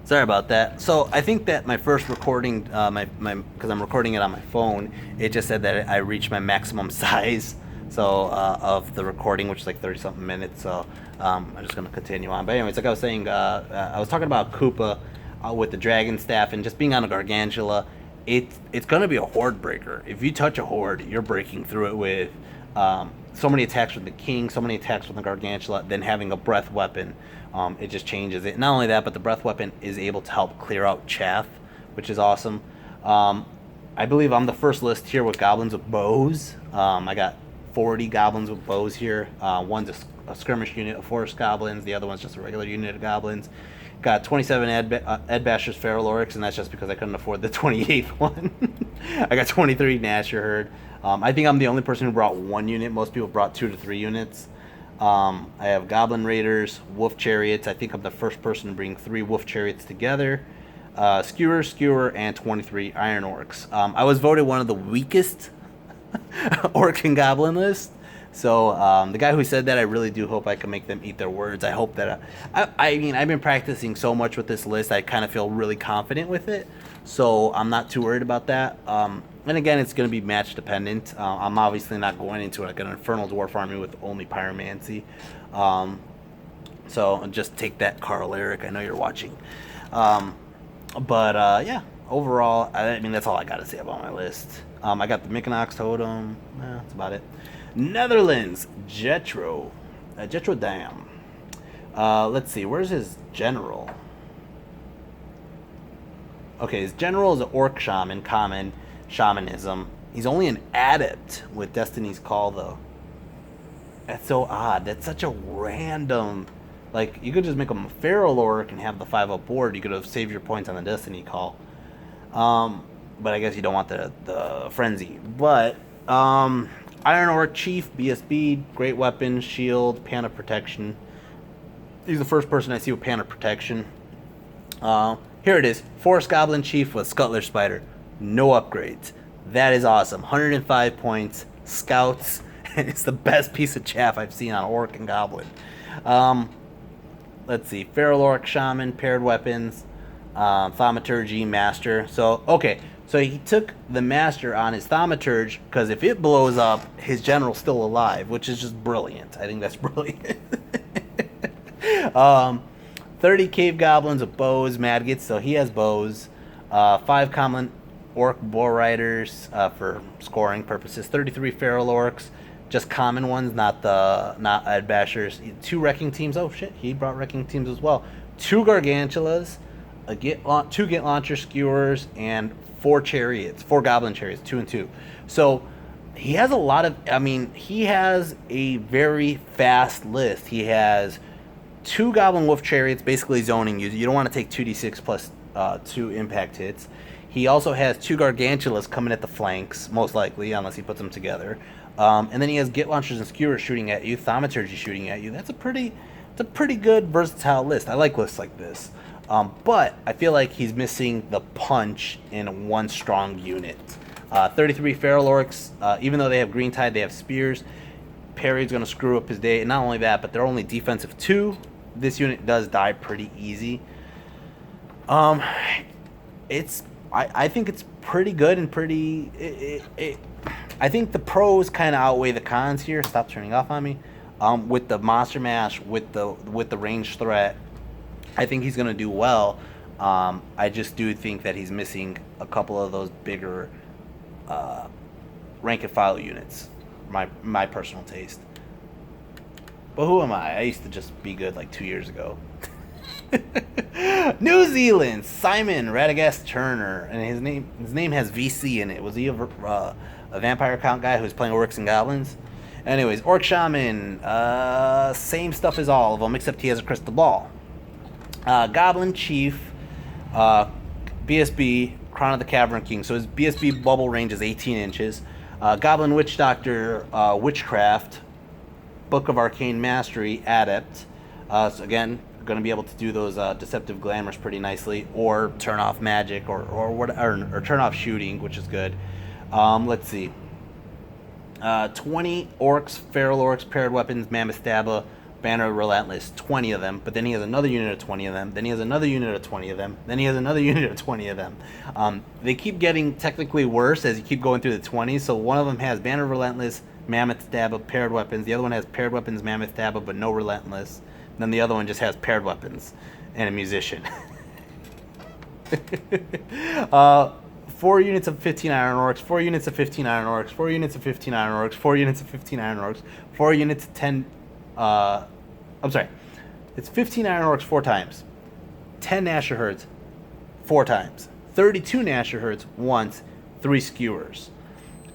Sorry about that. So I think that my first recording, because I'm recording it on my phone, it just said that I reached my maximum size. So of the recording, which is like 30 something minutes. So I'm just gonna continue on. But anyways, like I was saying, I was talking about Koopa with the dragon staff and just being on a gargantula. It's gonna be a horde breaker. If you touch a horde, you're breaking through it with so many attacks from the king, so many attacks from the gargantula. Then having a breath weapon, it just changes it. Not only that, but the breath weapon is able to help clear out chaff, which is awesome. I believe I'm the first list here with goblins with bows. I got 40 goblins with bows here. One's a skirmish unit of forest goblins. The other one's just a regular unit of goblins. Got 27 Ed Basher's Feral Orcs, and that's just because I couldn't afford the 28th one. I got 23 Nasher Herd. I think I'm the only person who brought one unit. Most people brought 2 to 3 units. I have Goblin Raiders, Wolf Chariots. I think I'm the first person to bring 3 Wolf Chariots together. Skewer, and 23 Iron Orcs. I was voted one of the weakest Orc and Goblin list. So the guy who said that, I really do hope I can make them eat their words. I hope that I mean, I've been practicing so much with this list. I kind of feel really confident with it. So I'm not too worried about that. And again, it's going to be match dependent. I'm obviously not going into like an Infernal Dwarf army with only Pyromancy. So just take that, Carl Eric. I know you're watching. Yeah, overall, I mean, that's all I got to say about my list. I got the Mykonox Totem. That's about it. Netherlands, Jetro. Jetro Dam. Let's see, where's his general? Okay, his general is an Orc Shaman, common shamanism. He's only an adept with Destiny's Call, though. That's so odd. That's such a random... Like, you could just make him a Feral Orc and have the 5-up board. You could have saved your points on the Destiny Call. But I guess you don't want the Frenzy. But, Iron Orc Chief, BSB, Great Weapon, Shield, Pan of Protection. He's the first person I see with Pan of Protection. Here it is. Forest Goblin Chief with Scuttler Spider. No upgrades. That is awesome. 105 points. Scouts. And it's the best piece of chaff I've seen on Orc and Goblin. Let's see. Feral Orc Shaman, Paired Weapons, Thaumaturgy, Master. So, okay. So he took the Master on his Thaumaturge, because if it blows up, his general's still alive, which is just brilliant. I think that's brilliant. 30 Cave Goblins with bows, Madgets, so he has bows. 5 common Orc Boar Riders for scoring purposes. 33 Feral Orcs, just common ones, not Ed Bashers. 2 Wrecking Teams. Oh shit, he brought Wrecking Teams as well. 2 Gargantulas, 2 Get Launcher Skewers, and 4 Chariots, 4 Goblin Chariots, 2 and 2. So he has a lot of, I mean, he has a very fast list. He has 2 Goblin Wolf Chariots, basically zoning you. You don't want to take 2d6 plus 2 impact hits. He also has 2 Gargantulas coming at the flanks, most likely, unless he puts them together. And then he has Get Launchers and Skewers shooting at you, Thaumaturgy shooting at you. It's a pretty good, versatile list. I like lists like this. But I feel like he's missing the punch in one strong unit. 33 Feral Orcs, even though they have Green Tide, they have Spears. Parry's going to screw up his day. And not only that, but they're only defensive 2. This unit does die pretty easy. I think it's pretty good and pretty... I think the pros kind of outweigh the cons here. Stop turning off on me. With the Monster Mash, with the range threat, I think he's going to do well. I just do think that he's missing a couple of those bigger rank and file units. My personal taste. But who am I? I used to just be good like 2 years ago. New Zealand, Simon Radagast Turner, and his name has VC in it. Was he a Vampire Count guy who's playing Orcs and Goblins? Anyways, Orc Shaman, same stuff as all of them, except he has a crystal ball. Goblin Chief, BSB, Crown of the Cavern King. So his BSB bubble range is 18 inches. Goblin Witch Doctor, Witchcraft, Book of Arcane Mastery, Adept. So again, going to be able to do those deceptive glamours pretty nicely, or turn off magic, or turn off shooting, which is good. Let's see. 20 Orcs, Feral Orcs, Paired Weapons, Mammoth Stabba, Banner Relentless, 20 of them, but then he has another unit of 20 of them, then he has another unit of 20 of them, then he has another unit of 20 of them. They keep getting technically worse as you keep going through the 20s, so one of them has Banner Relentless, Mammoth Stabber, paired weapons, the other one has paired weapons, Mammoth Stabber, but no Relentless, and then the other one just has paired weapons and a musician. 4 units of 15 Iron Orcs, 4 units of 15 Iron Orcs, 4 units of 15 Iron Orcs, 4 units of 15 Iron Orcs, 4 units of 10... I'm sorry. It's 15 Iron Orcs 4 times. 10 Gnasher Herds 4 times. 32 Gnasher Herds once. 3 Skewers.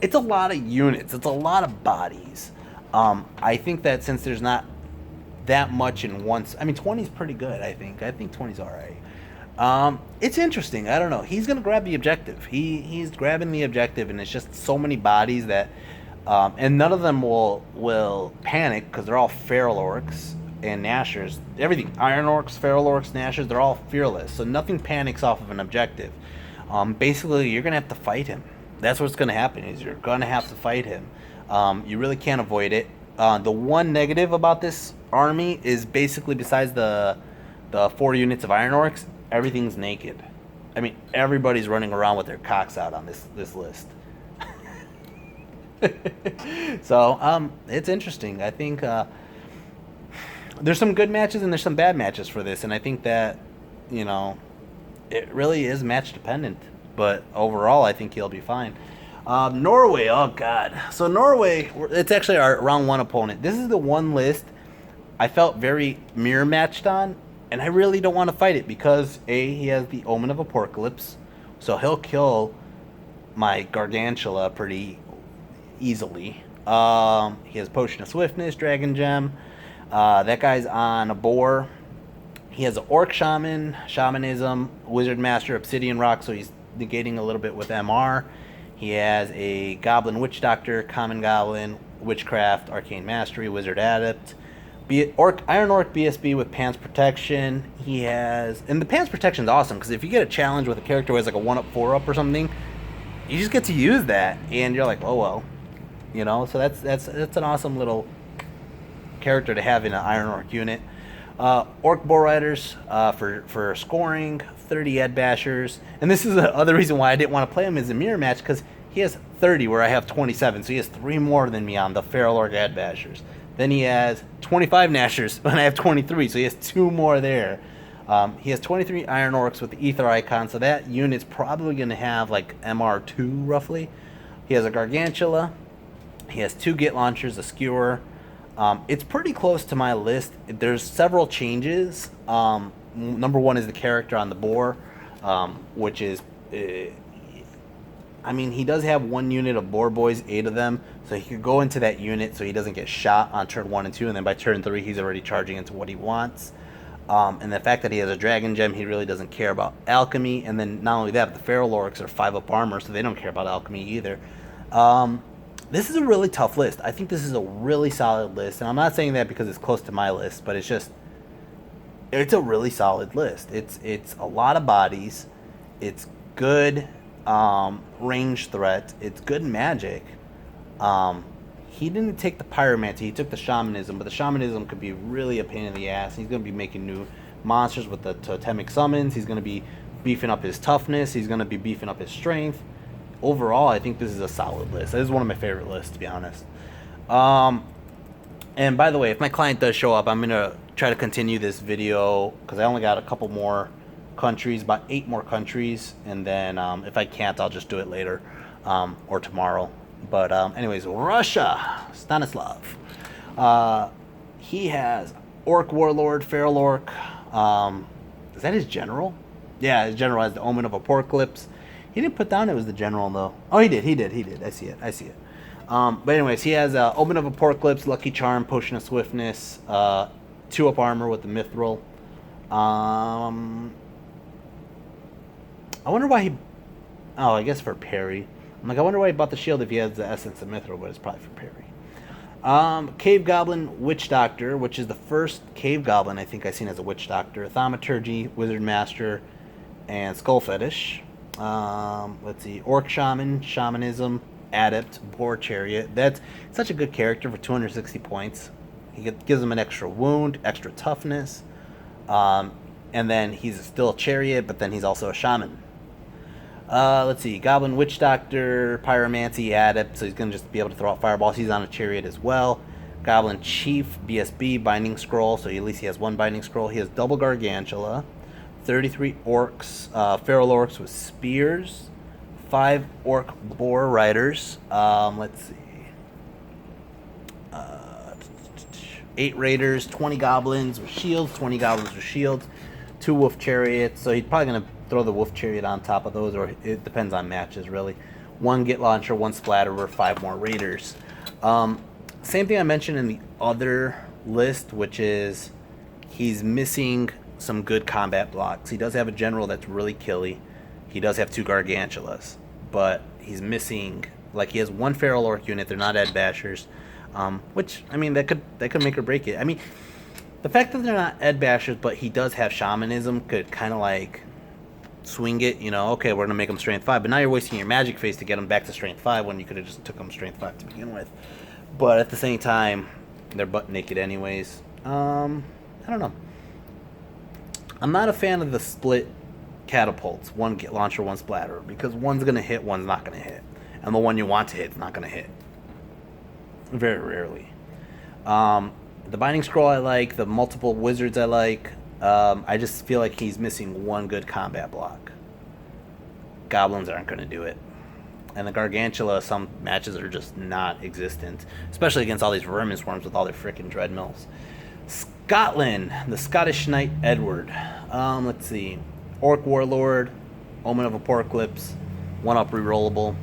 It's a lot of units. It's a lot of bodies. I think that since there's not that much in once... I mean, 20 is pretty good, I think. I think 20 is all right. It's interesting. I don't know. He's going to grab the objective. He's grabbing the objective, and it's just so many bodies that... and none of them will panic because they're all feral orcs and Gnashers. Everything. Iron Orcs, feral orcs, Gnashers, they're all fearless. So nothing panics off of an objective. Basically, you're going to have to fight him. That's what's going to happen is you're going to have to fight him. You really can't avoid it. The one negative about this army is basically besides the 4 units of Iron Orcs, everything's naked. I mean, everybody's running around with their cocks out on this list. So, it's interesting. I think there's some good matches and there's some bad matches for this, and I think that, you know, it really is match dependent. But overall, I think he'll be fine. Norway, oh god. So Norway, it's actually our round 1 opponent. This is the one list I felt very mirror matched on, and I really don't want to fight it because A, he has the Omen of Apocalypse, so he'll kill my Gargantula pretty easily. He has Potion of Swiftness, Dragon Gem. That guy's on a boar. He has an Orc Shaman, Shamanism, Wizard Master, Obsidian Rock, so he's negating a little bit with MR. He has a Goblin Witch Doctor, Common Goblin, Witchcraft, Arcane Mastery, Wizard Adept. Iron Orc BSB with Pants Protection. He has... And the Pants Protection is awesome, because if you get a challenge with a character who has like a 1-up, 4-up or something, you just get to use that, and you're like, oh well. You know, so that's an awesome little character to have in an Iron Orc unit. Orc Bull Riders for scoring, 30 Ed Bashers. And this is the other reason why I didn't want to play him as a mirror match, because he has 30 where I have 27, so he has 3 more than me on the Feral Orc Ed Bashers. Then he has 25 Gnashers, when I have 23, so he has 2 more there. He has 23 Iron Orcs with the Ether icon, so that unit's probably going to have like MR2 roughly. He has a Gargantula. He has 2 Git Launchers, a Skewer. It's pretty close to my list. There's several changes. Number 1 is the character on the boar, which is... I mean, he does have 1 unit of boar boys, 8 of them, so he could go into that unit so he doesn't get shot on turn 1 and 2, and then by turn 3 he's already charging into what he wants. And the fact that he has a Dragon Gem, he really doesn't care about alchemy, and then not only that, but the Feral Orcs are 5-up armor, so they don't care about alchemy either. This is a really tough list. I think this is a really solid list, and I'm not saying that because it's close to my list, but it's a really solid list. It's a lot of bodies. It's good range threat. It's good magic. He didn't take the Pyromancy. He took the Shamanism, but the Shamanism could be really a pain in the ass. He's going to be making new monsters with the Totemic Summons. He's going to be beefing up his toughness. He's going to be beefing up his strength. Overall, I think this is a solid list. This is one of my favorite lists, to be honest. And by the way, if my client does show up, I'm going to try to continue this video because I only got a couple more countries, about 8 more countries. And then if I can't, I'll just do it later or tomorrow. But anyways, Russia, Stanislav. He has Orc Warlord, Feral Orc. Is that his general? Yeah, his general has the Omen of Apocalypse. He didn't put down it was the general, though. Oh, he did. I see it. But anyways, he has Omen of Apocalypse, Lucky Charm, Potion of Swiftness, 2-up armor with the Mithril. I wonder why he... Oh, I guess for parry. I'm like, I wonder why he bought the shield if he has the Essence of Mithril, but it's probably for parry. Cave Goblin, Witch Doctor, which is the first Cave Goblin I think I've seen as a Witch Doctor. Thaumaturgy, Wizard Master, and Skull Fetish. Let's see, Orc Shaman, Shamanism, Adept, Boar Chariot. That's such a good character for 260 points. gives him an extra wound, extra toughness, and then he's still a chariot, but then he's also a shaman. Let's see, Goblin Witch Doctor, Pyromancy Adept, so he's going to just be able to throw out fireballs. He's on a chariot as well. Goblin Chief, BSB, Binding Scroll, so at least he has one Binding Scroll. He has double Gargantula, 33 orcs, feral orcs with spears, 5 orc boar riders. Let's see. 8 raiders, 20 goblins with shields, 2 wolf chariots. So he's probably going to throw the wolf chariot on top of those, or it depends on matches, really. 1 get launcher, 1 splatterer, 5 more raiders. Same thing I mentioned in the other list, which is he's missing some good combat blocks. He does have a general that's really killy. He does have 2 gargantulas, but he's missing, like, he has 1 feral orc unit. They're not Ed Bashers, which, I mean, that could make or break it. I mean, the fact that they're not Ed Bashers, but he does have shamanism, could kind of like swing it. You know, okay, we're gonna make him strength 5, but now you're wasting your magic phase to get him back to strength 5 when you could have just took him strength 5 to begin with. But at the same time, they're butt naked anyways. I don't know. I'm not a fan of the split catapults. 1 get launcher, 1 splatter, because one's going to hit, one's not going to hit. And the one you want to hit is not going to hit. Very rarely. The Binding Scroll I like. The multiple wizards I like. I just feel like he's missing 1 good combat block. Goblins aren't going to do it. And the Gargantula, some matches are just not existent, especially against all these vermin swarms with all their frickin' dreadmills. Scotland, the Scottish Knight Edward. Let's see. Orc Warlord, Omen of Apocalypse, 1-up rerollable.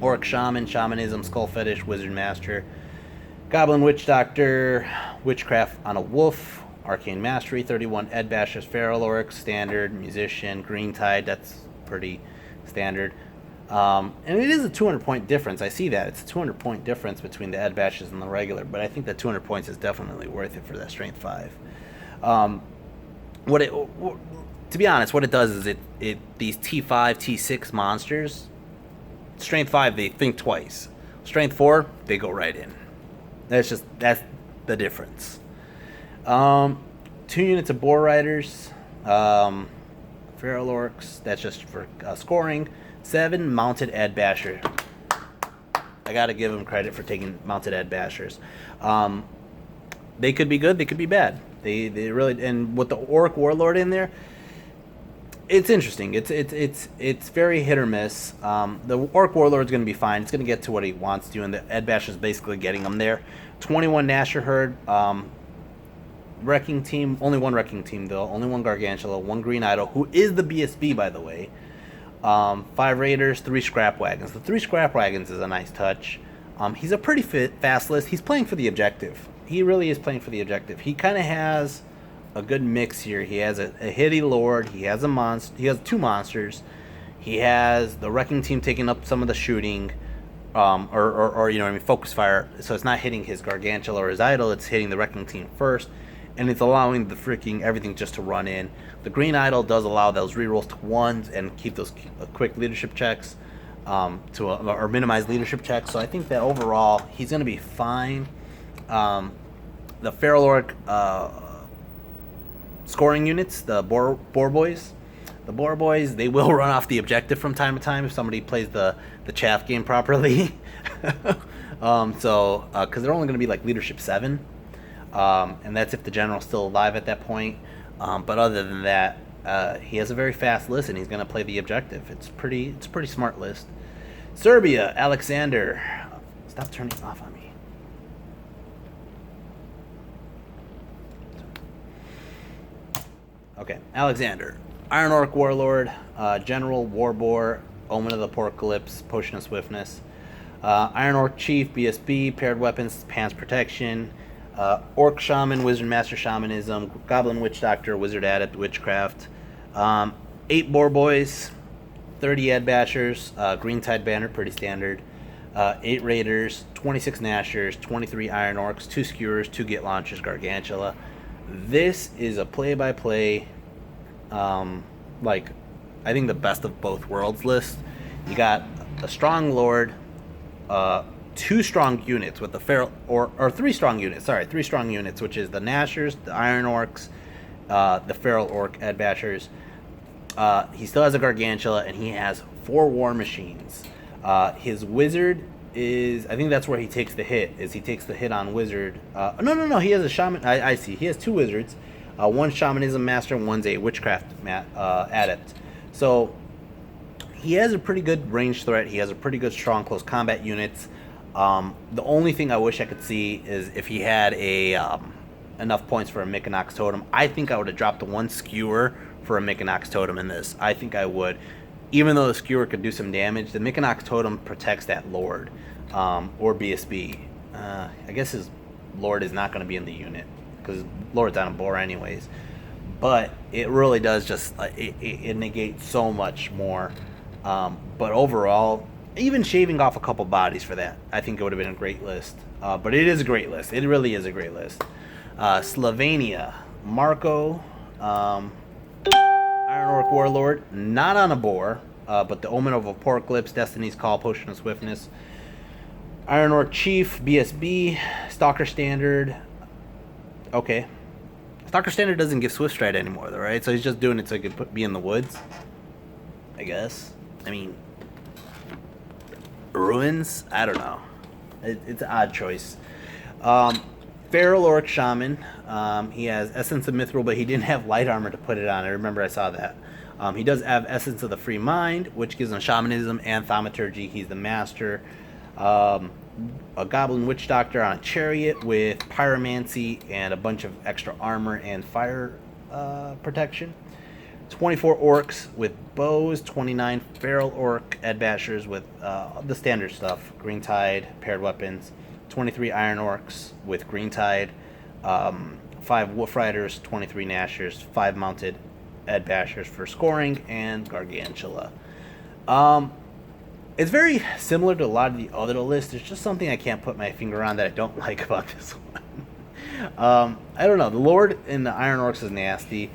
Orc Shaman, Shamanism, Skull Fetish, Wizard Master. Goblin Witch Doctor, Witchcraft on a Wolf, Arcane Mastery, 31 Ed Bashers, Feral Orc, Standard, Musician, Green Tide, that's pretty standard. And it is a 200-point difference. I see that. It's a 200-point difference between the Ed Bashes and the regular, but I think that 200 points is definitely worth it for that Strength 5. To be honest, what it does is it these T5, T6 monsters, Strength 5, they think twice. Strength 4, they go right in. That's the difference. 2 units of Boar Riders, Feral Orcs, that's just for scoring. 7 mounted Ed Basher. I gotta give them credit for taking mounted Ed Bashers. They could be good, they could be bad. They really, and with the Orc Warlord in there, it's interesting. It's very hit or miss. The Orc Warlord's gonna be fine. It's gonna get to what he wants to, and the Ed Basher's basically getting him there. 21 Nasher Herd. Wrecking Team, only 1 Wrecking Team though. Only 1 Gargantula, 1 Green Idol, who is the BSB, by the way. 5 Raiders, 3 Scrap Wagons. The 3 Scrap Wagons is a nice touch. He's a pretty fast list. He's playing for the objective. He really is playing for the objective. He kind of has a good mix here. He has a hitty Lord. He has a monster. He has 2 monsters. He has the Wrecking Team taking up some of the shooting, or you know what I mean, focus fire. So it's not hitting his Gargantula or his Idol. It's hitting the Wrecking Team first. And it's allowing the freaking everything just to run in. The Green Idol does allow those rerolls to 1s and keep those quick leadership checks or minimize leadership checks. So I think that overall he's going to be fine. The Feral Orc scoring units, the Boar Boys. The Boar Boys, they will run off the objective from time to time if somebody plays the chaff game properly. Because they're only going to be like leadership 7. And that's if the general's still alive at that point. But other than that, he has a very fast list, and he's going to play the objective. It's a pretty smart list. Serbia, Alexander. Stop turning off on me. Okay, Alexander. Iron Orc Warlord, General, Warboar, Omen of the Apocalypse, Potion of Swiftness. Iron Orc Chief, BSB, Paired Weapons, Pants Protection. Orc Shaman, Wizard Master Shamanism, Goblin Witch Doctor, Wizard Adept, Witchcraft, 8 Boar Boys, 30 Ed Bashers, Green Tide Banner, pretty standard, 8 Raiders, 26 Nashers, 23 Iron Orcs, 2 Skewers, 2 Get Launchers, Gargantula. This is a play-by-play, like, I think the best of both worlds list. You got a strong Lord, 2 2 strong units with the feral, or 3 strong units. Sorry, 3 strong units, which is the Nashers, the Iron Orcs, the Feral Orc Ed Bashers. He still has a Gargantula, and he has 4 War Machines. His Wizard is, I think that's where he takes the hit. He takes the hit on Wizard. No. He has a Shaman. I see. He has 2 Wizards. One Shamanism Master, and one's a Witchcraft Adept. So he has a pretty good range threat. He has a pretty good strong close combat units. The only thing I wish I could see is if he had enough points for a Mykonox Totem. I think I would have dropped the 1 Skewer for a Mykonox Totem in this. I think I would. Even though the Skewer could do some damage, the Mykonox Totem protects that Lord, or BSB. I guess his Lord is not going to be in the unit, because Lord's on a boar anyways. But it really does just, it negates so much more. But overall, even shaving off a couple bodies for that, I think it would have been a great list. But it is a great list. It really is a great list. Slovenia, Marco, Iron Orc Warlord, not on a boar, but the Omen of Apocalypse, Destiny's Call, Potion of Swiftness. Iron Orc Chief, BSB, Stalker Standard. Okay. Stalker Standard doesn't give Swift Stride anymore, though, right? So he's just doing it so he could be in the woods, I guess. I mean, Ruins? I don't know. It's an odd choice. Feral Orc Shaman. He has Essence of Mithril, but he didn't have light armor to put it on. I remember I saw that. He does have Essence of the Free Mind, which gives him Shamanism and Thaumaturgy. He's the master. A Goblin Witch Doctor on a Chariot with Pyromancy and a bunch of extra armor and fire protection. 24 Orcs with bows, 29 Feral Orc Ed Bashers with the standard stuff, Green Tide, paired weapons, 23 Iron Orcs with Green Tide, 5 Wolf Riders, 23 Nashers, 5 mounted Ed Bashers for scoring, and Gargantula. It's very similar to a lot of the other lists. There's just something I can't put my finger on that I don't like about this one. I don't know. The Lord in the Iron Orcs is nasty.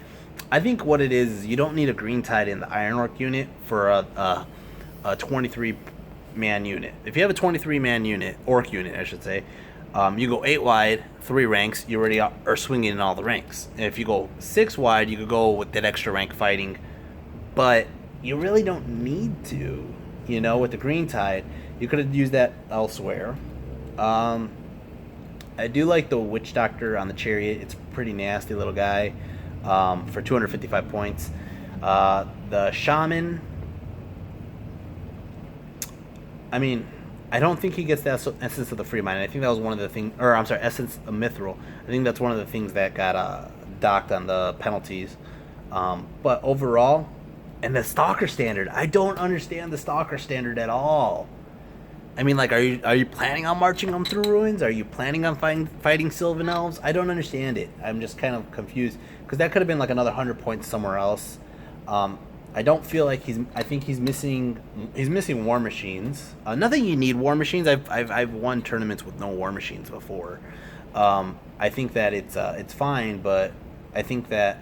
I think what it is you don't need a Green Tide in the Iron Orc unit for a 23-man unit. If you have a 23-man unit, Orc unit, I should say, you go 8 wide, 3 ranks, you already are swinging in all the ranks. And if you go 6 wide, you could go with that extra rank fighting, but you really don't need to. You know, with the Green Tide, you could have used that elsewhere. I do like the Witch Doctor on the Chariot. It's a pretty nasty little guy for 255 points. The Shaman, I mean, I don't think he gets that Essence of the Free Mind. I think that was one of the things, or I'm sorry, Essence of Mithril. I think that's one of the things that got docked on the penalties. But overall, and the Stalker Standard, I don't understand the Stalker Standard at all. I mean, like, are you planning on marching them through ruins? Are you planning on fighting Sylvan Elves? I don't understand it. I'm just kind of confused, because that could have been like another 100 points somewhere else. I don't feel like I think he's missing War Machines. Nothing you need War Machines. I've won tournaments with no War Machines before. I think that it's fine, but I think that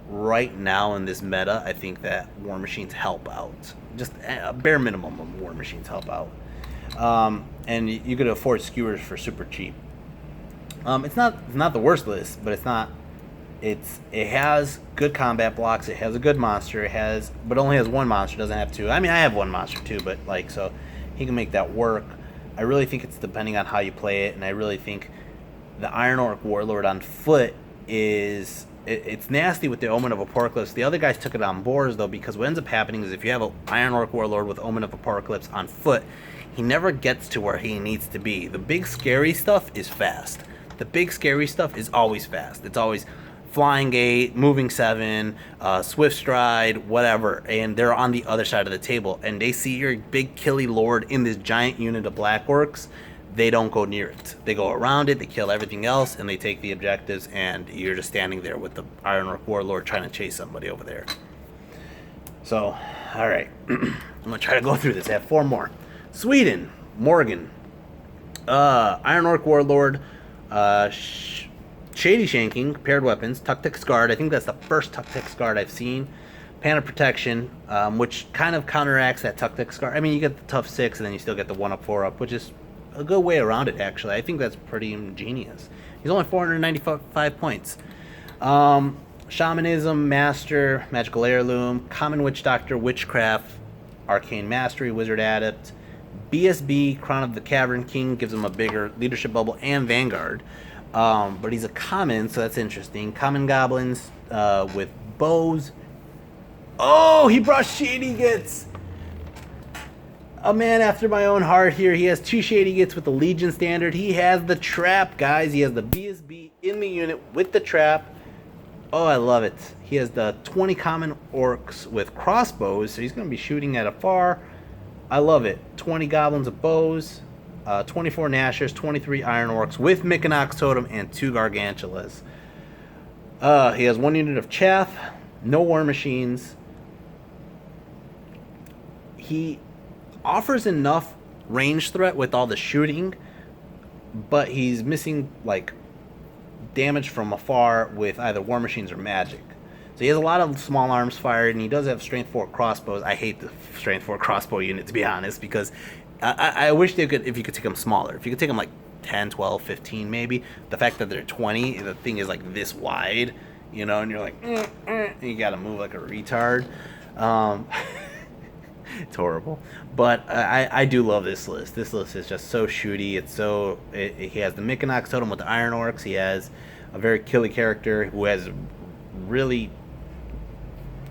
right now in this meta, I think that War Machines help out. Just a bare minimum of War Machines help out. And you could afford skewers for super cheap. It's not the worst list, but it has good combat blocks. It has a good monster. But only has 1 monster. Doesn't have 2. I mean, I have 1 monster too, but so he can make that work. I really think it's depending on how you play it, and I really think the Iron Orc Warlord on foot is. It's nasty with the Omen of Apocalypse. The other guys took it on boars, though, because what ends up happening is if you have an Iron Orc Warlord with Omen of Apocalypse on foot, he never gets to where he needs to be. The big scary stuff is fast. The big scary stuff is always fast. It's always Flying Gate, Moving 7, Swift Stride, whatever, and they're on the other side of the table, and they see your big killy lord in this giant unit of Black Orcs. They don't go near it. They go around it, they kill everything else, and they take the objectives, and you're just standing there with the Iron Orc Warlord trying to chase somebody over there. So, alright. I'm going to try to go through this. I have 4 more. Sweden, Morgan. Iron Orc Warlord, Shady Shanking, paired weapons, Tuck-Tick's Guard. I think that's the first Tuck-Tick's Guard I've seen. Pan of Protection, which kind of counteracts that Tuck-Tick's Guard. I mean, you get the tough 6, and then you still get the 1-up, 4-up, which is a good way around it, actually. I think that's pretty ingenious. He's only 495 points. Shamanism, Master, Magical Heirloom, Common Witch Doctor, Witchcraft, Arcane Mastery, Wizard Adept, BSB, Crown of the Cavern King, gives him a bigger leadership bubble, and Vanguard. But he's a common, so that's interesting. Common Goblins with bows. Oh, he brought Shady Gits! A man after my own heart here. He has 2 Shady Gits with the Legion Standard. He has the trap, guys. He has the BSB in the unit with the trap. Oh, I love it. He has the 20 common orcs with crossbows, so he's going to be shooting at afar. I love it. 20 goblins with bows, 24 Nashers, 23 iron orcs with Mykonos Totem, and 2 gargantulas. He has 1 unit of chaff, no war machines. He offers enough range threat with all the shooting, but he's missing like damage from afar with either war machines or magic. So he has a lot of small arms fired, and he does have strength 4 crossbows. I hate the strength 4 crossbow unit, to be honest, because I wish they could, if you could take them smaller. If you could take them like 10, 12, 15 maybe. The fact that they're 20, the thing is like this wide, you know, and you're like, and you gotta move like a retard. It's horrible, but I do love this list. This list is just so shooty. It's so he has the Mykonos Totem with the Iron Orcs. He has a very killy character who has really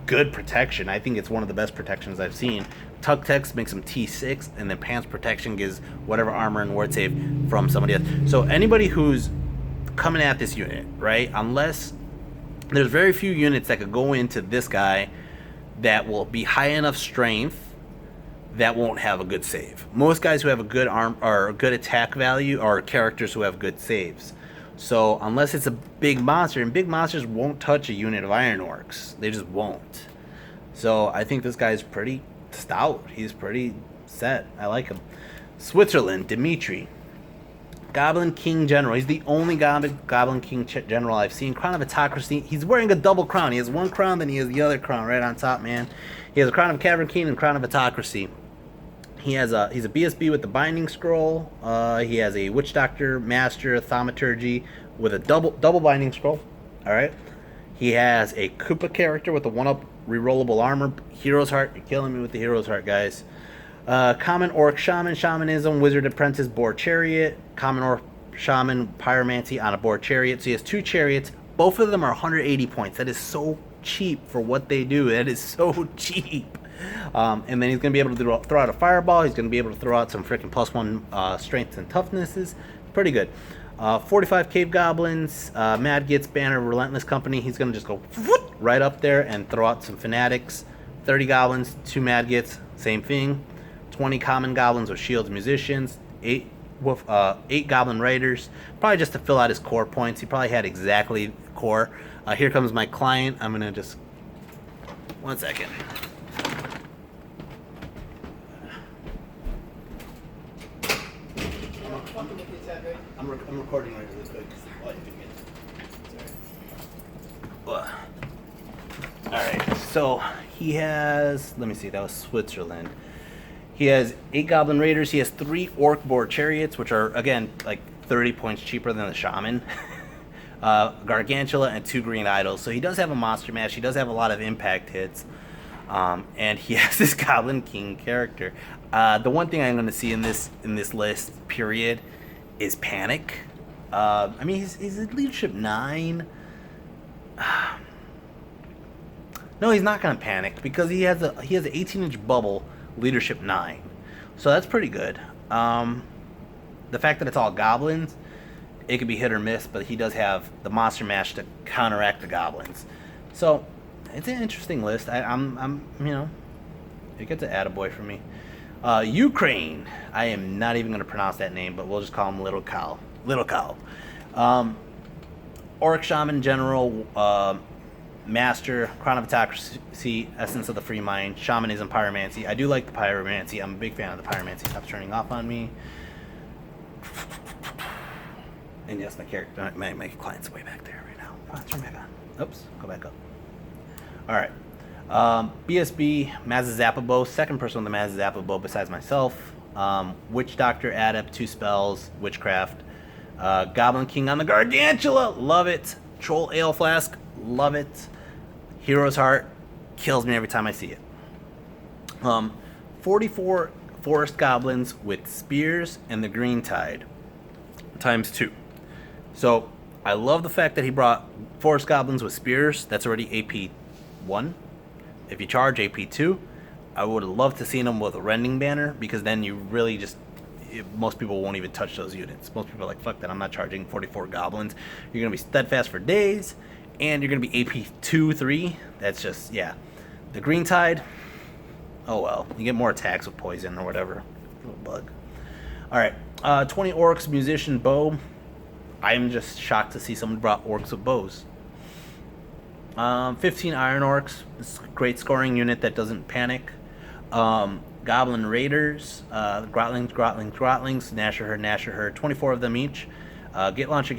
good protection. I think it's one of the best protections I've seen. Tuck Text makes him T6, and then Pants Protection gives whatever armor and ward save from somebody else. So anybody who's coming at this unit, right? Unless there's very few units that could go into this guy that will be high enough strength that won't have a good save. Most guys who have a good arm or good attack value are characters who have good saves. So unless it's a big monster, and big monsters won't touch a unit of Iron Orcs. They just won't. So I think this guy's pretty stout. He's pretty set. I like him. Switzerland, Dimitri. Goblin King General. He's the only Goblin King General I've seen. Crown of Autocracy. He's wearing a double crown. He has 1 crown, then he has the other crown right on top, man. He has a Crown of Cavern King and Crown of Autocracy. He's a BSB with the Binding Scroll. He has a Witch Doctor, Master, Thaumaturgy with a double Binding Scroll. All right. He has a Koopa character with a 1-up rerollable armor. Hero's Heart. You're killing me with the Hero's Heart, guys. Common Orc Shaman, Shamanism, Wizard Apprentice, Boar Chariot. Common Orc Shaman, Pyromancy on a Boar Chariot. So he has 2 chariots. Both of them are 180 points. That is so cheap for what they do. That is so cheap. And then he's going to be able to throw out a fireball. He's going to be able to throw out some freaking +1 strengths and toughnesses. Pretty good. 45 Cave Goblins, Mad Gits, Banner, Relentless Company. He's going to just go right up there and throw out some Fanatics. 30 Goblins, 2 Mad Gits, same thing. 20 Common Goblins with Shields, Musicians. 8 Goblin Raiders. Probably just to fill out his core points. He probably had exactly core. Here comes my client. I'm going to just... 1 second. I'm recording right really quick. Alright, so he has, let me see, that was Switzerland. He has 8 Goblin Raiders. He has 3 Orc Boar Chariots, which are, again, like 30 points cheaper than the Shaman. Gargantula and 2 Green Idols. So he does have a monster mash. He does have a lot of impact hits. And he has this Goblin King character. The one thing I'm going to see in this list, period, is Panic. I mean, he's at leadership 9. No, he's not going to panic because he has an 18-inch bubble, leadership 9. So that's pretty good. The fact that it's all goblins, it could be hit or miss, but he does have the monster mash to counteract the goblins. So it's an interesting list. I'm you know, it gets an attaboy for me. Ukraine. I am not even going to pronounce that name, but we'll just call him Little Cow. Little Cow. Orc Shaman General, Master, Crown of Autocracy, Essence of the Free Mind, Shamanism, Pyromancy. I do like the Pyromancy. I'm a big fan of the Pyromancy. Stop turning off on me. And yes, my character, my client's way back there right now. Oh, turn back on. Oops, go back up. All right. BSB, Mazazapabo, second person with the Mazazapabo besides myself. Witch Doctor Adept, 2 spells, Witchcraft. Goblin King on the Gargantula, love it. Troll Ale Flask, love it. Hero's Heart, kills me every time I see it. 44 Forest Goblins with Spears and the Green Tide, times 2. So, I love the fact that he brought Forest Goblins with Spears. That's already AP 1. If you charge AP 2, I would have loved to see them with a Rending Banner, because then you really just... most people won't even touch those units. Most people are like, fuck that, I'm not charging 44 Goblins. You're going to be steadfast for days, and you're going to be AP 2, 3. That's just, yeah. The Green Tide, oh well. You get more attacks with poison or whatever. Little bug. Alright, 20 Orcs, Musician, Bow. I'm just shocked to see someone brought Orcs with bows. 15 Iron Orcs. This is a great scoring unit that doesn't panic. Goblin Raiders, Grotlings, Nasher Herd, 24 of them each. Get Launcher,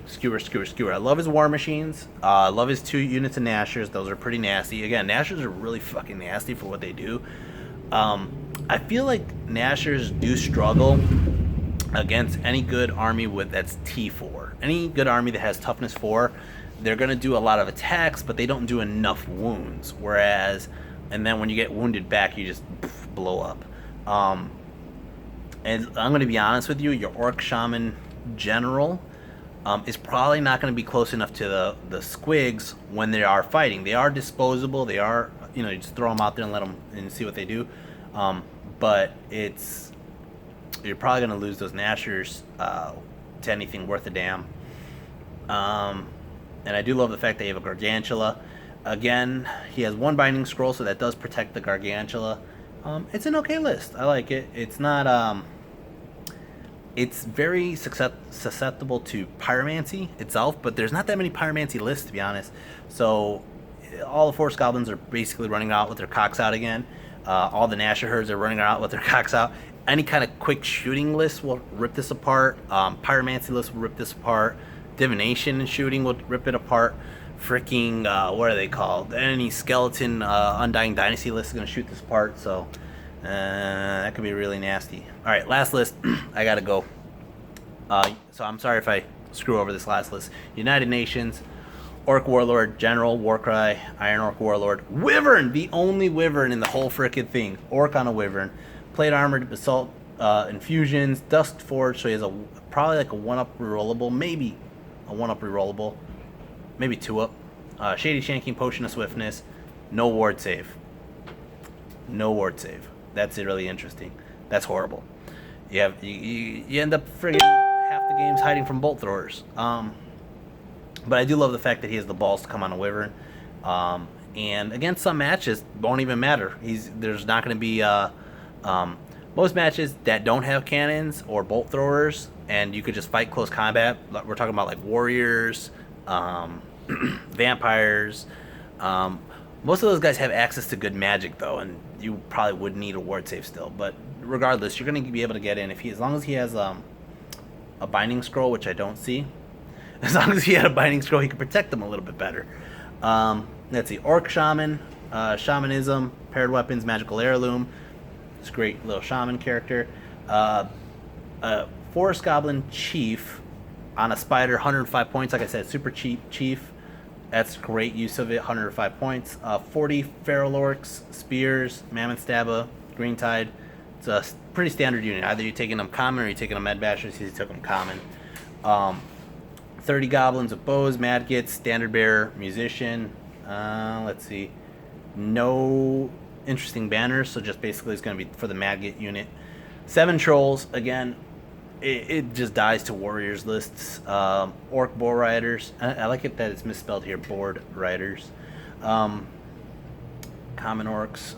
Skewer. I love his War Machines. I love his 2 units of Nashers. Those are pretty nasty. Again, Nashers are really fucking nasty for what they do. I feel like Nashers do struggle against any good army that's T4. Any good army that has toughness 4, they're going to do a lot of attacks, but they don't do enough wounds. Whereas, and then when you get wounded back, you just blow up. And I'm going to be honest with you, your Orc Shaman General is probably not going to be close enough to the Squigs when they are fighting. They are disposable. They are, you just throw them out there and let them and see what they do. But you're probably going to lose those Nashers to anything worth a damn. And I do love the fact that you have a Gargantula. Again, he has 1 Binding Scroll, so that does protect the Gargantula. It's an okay list. I like it. It's not... it's very susceptible to Pyromancy itself, but there's not that many Pyromancy lists, to be honest. So all the Forest Goblins are basically running out with their cocks out again. All the Nasher Herds are running out with their cocks out. Any kind of quick shooting list will rip this apart. Pyromancy list will rip this apart. Divination and shooting will rip it apart. Freaking, what are they called? Any skeleton Undying Dynasty list is going to shoot this apart, so that could be really nasty. Alright, last list. I gotta go. So I'm sorry if I screw over this last list. United Nations, Orc Warlord, General, Warcry, Iron Orc Warlord, Wyvern! The only Wyvern in the whole frickin' thing. Orc on a Wyvern. Plate Armored, Basalt Infusions, Dust Forge, so he has probably like a 1-up rerollable, maybe a 1-up rerollable. Maybe 2-up. Shady Shanking, Potion of Swiftness. No ward save. No ward save. That's really interesting. That's horrible. You end up friggin' half the games hiding from bolt throwers. But I do love the fact that he has the balls to come on a Wyvern. And against some matches, won't even matter. There's not going to be most matches that don't have cannons or bolt throwers, and you could just fight close combat. We're talking about like warriors, vampires. Most of those guys have access to good magic though, and you probably would need a ward save still. But regardless, you're going to be able to get in as long as he has a binding scroll, which I don't see. As long as he had a binding scroll, he could protect them a little bit better. Let's see, Orc Shaman, Shamanism, Paired Weapons, Magical Heirloom. It's a great little shaman character. Forest Goblin Chief on a Spider, 105 points. Like I said, super cheap Chief. That's great use of it, 105 points. 40 Feral Orcs, Spears, Mammoth Stabba, Green Tide. It's a pretty standard unit. Either you're taking them common or you're taking them Med Bashers. He took them common. 30 Goblins with Bows, Madgets, Standard Bearer, Musician. Let's see. No interesting banners, so just basically it's going to be for the Madget unit. 7 Trolls. Again, it just dies to Warriors lists. Orc Boar Riders. I like it that it's misspelled here. Board Riders. Common Orcs.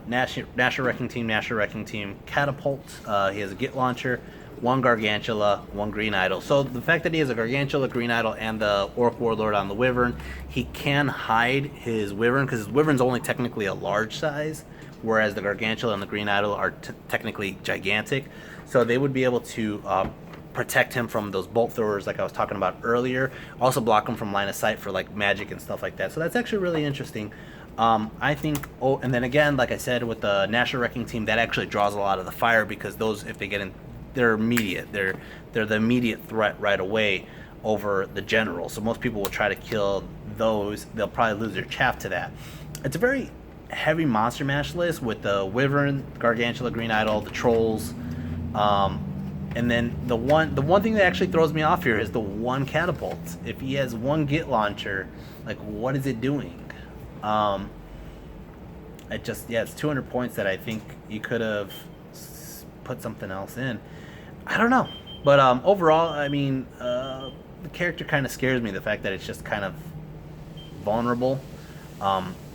Nasher Wrecking Team. Catapult. He has a Git Launcher. 1 Gargantula, 1 Green Idol. So the fact that he has a Gargantula, Green Idol, and the Orc Warlord on the Wyvern, he can hide his Wyvern, because his Wyvern's only technically a large size, whereas the Gargantula and the Green Idol are technically gigantic. So they would be able to protect him from those bolt throwers like I was talking about earlier. Also block him from line of sight for like magic and stuff like that. So that's actually really interesting. I think, oh, and then again, like I said, with the National Wrecking Team, that actually draws a lot of the fire because those, if they get in, they're immediate. They're the immediate threat right away over the general. So most people will try to kill those. They'll probably lose their chaff to that. It's a very heavy monster mash list with the Wyvern, Gargantula, Green Idol, the Trolls, and then the one thing that actually throws me off here is the one catapult. If he has one Git launcher, like what is it doing? It just, yeah, it's 200 points that I think you could have put something else in. I don't know, but overall, I mean, the character kind of scares me. The fact that it's just kind of vulnerable,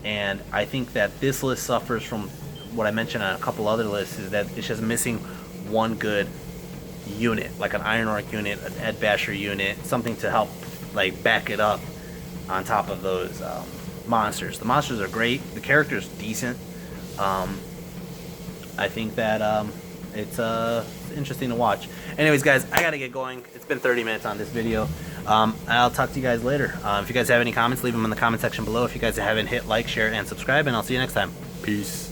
and I think that this list suffers from what I mentioned on a couple other lists, is that it's just missing one good unit, like an Iron Orc unit, an Ed Basher unit, something to help like back it up on top of those monsters. The monsters are great. The character's decent. I think that it's interesting to watch. Anyways, guys, I gotta get going. It's been 30 minutes on this video. I'll talk to you guys later. If you guys have any comments, leave them in the comment section below. If you guys haven't hit like, share, and subscribe, and I'll see you next time. Peace.